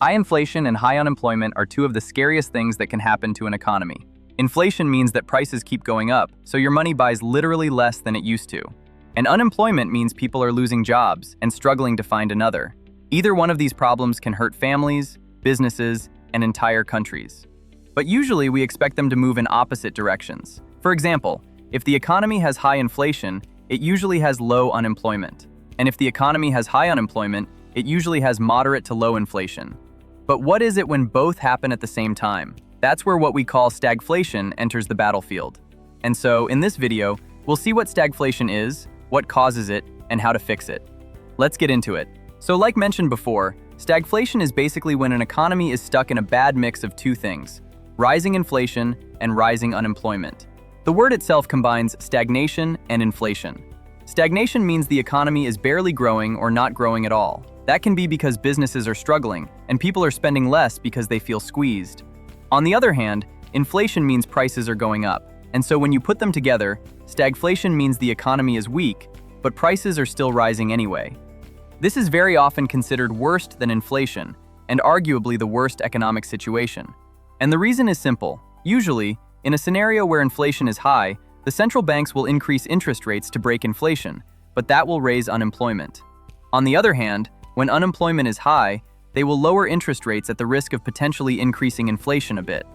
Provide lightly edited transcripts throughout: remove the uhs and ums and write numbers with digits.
High inflation and high unemployment are two of the scariest things that can happen to an economy. Inflation means that prices keep going up, so your money buys literally less than it used to. And unemployment means people are losing jobs and struggling to find another. Either one of these problems can hurt families, businesses, and entire countries. But usually we expect them to move in opposite directions. For example, if the economy has high inflation, it usually has low unemployment. And if the economy has high unemployment, it usually has moderate to low inflation. But what is it when both happen at the same time? That's where what we call stagflation enters the battlefield. And so, in this video, we'll see what stagflation is, what causes it, and how to fix it. Let's get into it. So like mentioned before, stagflation is basically when an economy is stuck in a bad mix of two things: rising inflation and rising unemployment. The word itself combines stagnation and inflation. Stagnation means the economy is barely growing or not growing at all. That can be because businesses are struggling and people are spending less because they feel squeezed. On the other hand, inflation means prices are going up. And so when you put them together, stagflation means the economy is weak, but prices are still rising anyway. This is very often considered worse than inflation, and arguably the worst economic situation. And the reason is simple. Usually, in a scenario where inflation is high, the central banks will increase interest rates to break inflation, but that will raise unemployment. On the other hand, when unemployment is high, they will lower interest rates at the risk of potentially increasing inflation a bit.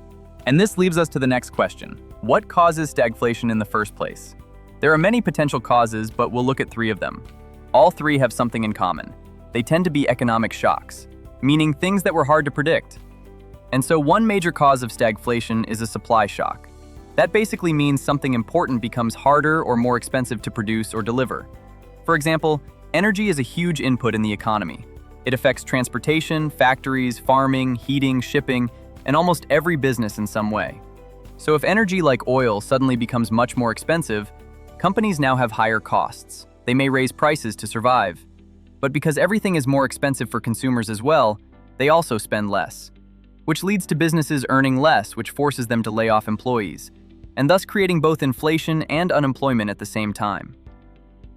And this leaves us to the next question. What causes stagflation in the first place? There are many potential causes, but we'll look at three of them. All three have something in common. They tend to be economic shocks, meaning things that were hard to predict. And so one major cause of stagflation is a supply shock. That basically means something important becomes harder or more expensive to produce or deliver. For example, energy is a huge input in the economy. It affects transportation, factories, farming, heating, shipping, and almost every business in some way. So if energy like oil suddenly becomes much more expensive, companies now have higher costs. They may raise prices to survive. But because everything is more expensive for consumers as well, they also spend less, which leads to businesses earning less, which forces them to lay off employees, and thus creating both inflation and unemployment at the same time.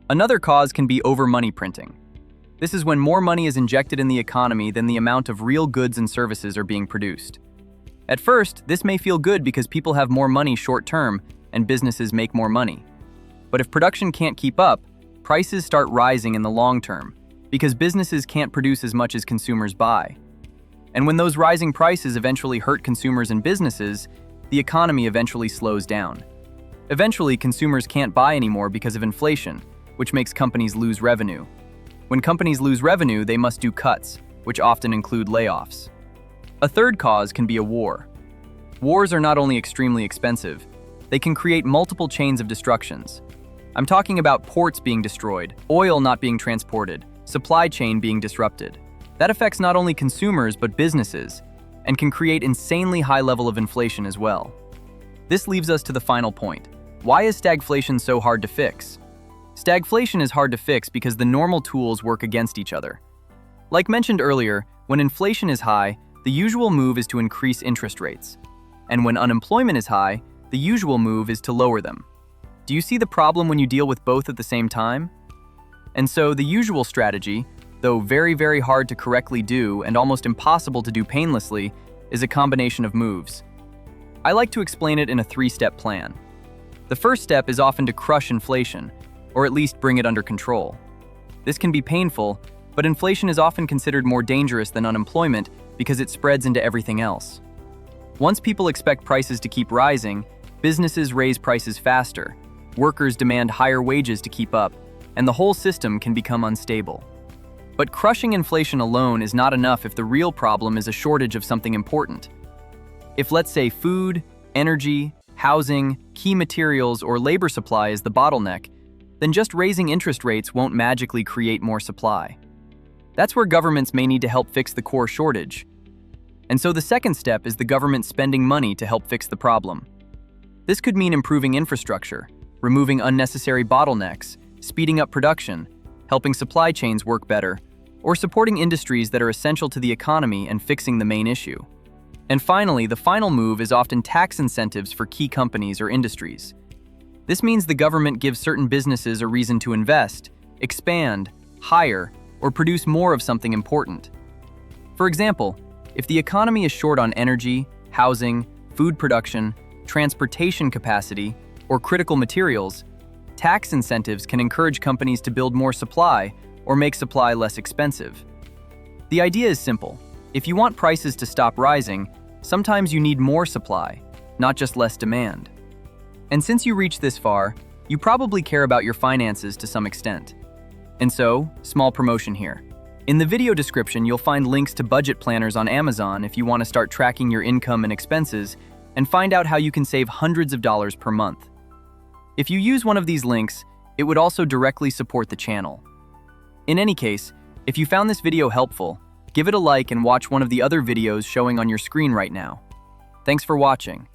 Another cause can be over-money printing. This is when more money is injected in the economy than the amount of real goods and services are being produced. At first, this may feel good because people have more money short-term and businesses make more money. But if production can't keep up, prices start rising in the long term because businesses can't produce as much as consumers buy. And when those rising prices eventually hurt consumers and businesses, the economy eventually slows down. Eventually, consumers can't buy anymore because of inflation, which makes companies lose revenue. When companies lose revenue, they must do cuts, which often include layoffs. A third cause can be a war. Wars are not only extremely expensive, they can create multiple chains of destructions. I'm talking about ports being destroyed, oil not being transported, supply chain being disrupted. That affects not only consumers but businesses, and can create insanely high level of inflation as well. This leaves us to the final point. Why is stagflation so hard to fix? Stagflation is hard to fix because the normal tools work against each other. Like mentioned earlier, when inflation is high, the usual move is to increase interest rates. And when unemployment is high, the usual move is to lower them. Do you see the problem when you deal with both at the same time? And so the usual strategy, though very, very hard to correctly do and almost impossible to do painlessly, is a combination of moves. I like to explain it in a three-step plan. The first step is often to crush inflation, or at least bring it under control. This can be painful, but inflation is often considered more dangerous than unemployment because it spreads into everything else. Once people expect prices to keep rising, businesses raise prices faster, workers demand higher wages to keep up, and the whole system can become unstable. But crushing inflation alone is not enough if the real problem is a shortage of something important. If, let's say, food, energy, housing, key materials, or labor supply is the bottleneck, then just raising interest rates won't magically create more supply. That's where governments may need to help fix the core shortage. And so the second step is the government spending money to help fix the problem. This could mean improving infrastructure, removing unnecessary bottlenecks, speeding up production, helping supply chains work better, or supporting industries that are essential to the economy and fixing the main issue. And finally, the final move is often tax incentives for key companies or industries. This means the government gives certain businesses a reason to invest, expand, hire, or produce more of something important. For example, If the economy is short on energy, housing, food production, transportation capacity, or critical materials, tax incentives can encourage companies to build more supply or make supply less expensive. The idea is simple. If you want prices to stop rising, sometimes you need more supply, not just less demand. And since you reached this far, you probably care about your finances to some extent. And so, small promotion here. In the video description, you'll find links to budget planners on Amazon if you want to start tracking your income and expenses and find out how you can save hundreds of dollars per month. If you use one of these links, it would also directly support the channel. In any case, if you found this video helpful, give it a like and watch one of the other videos showing on your screen right now. Thanks for watching.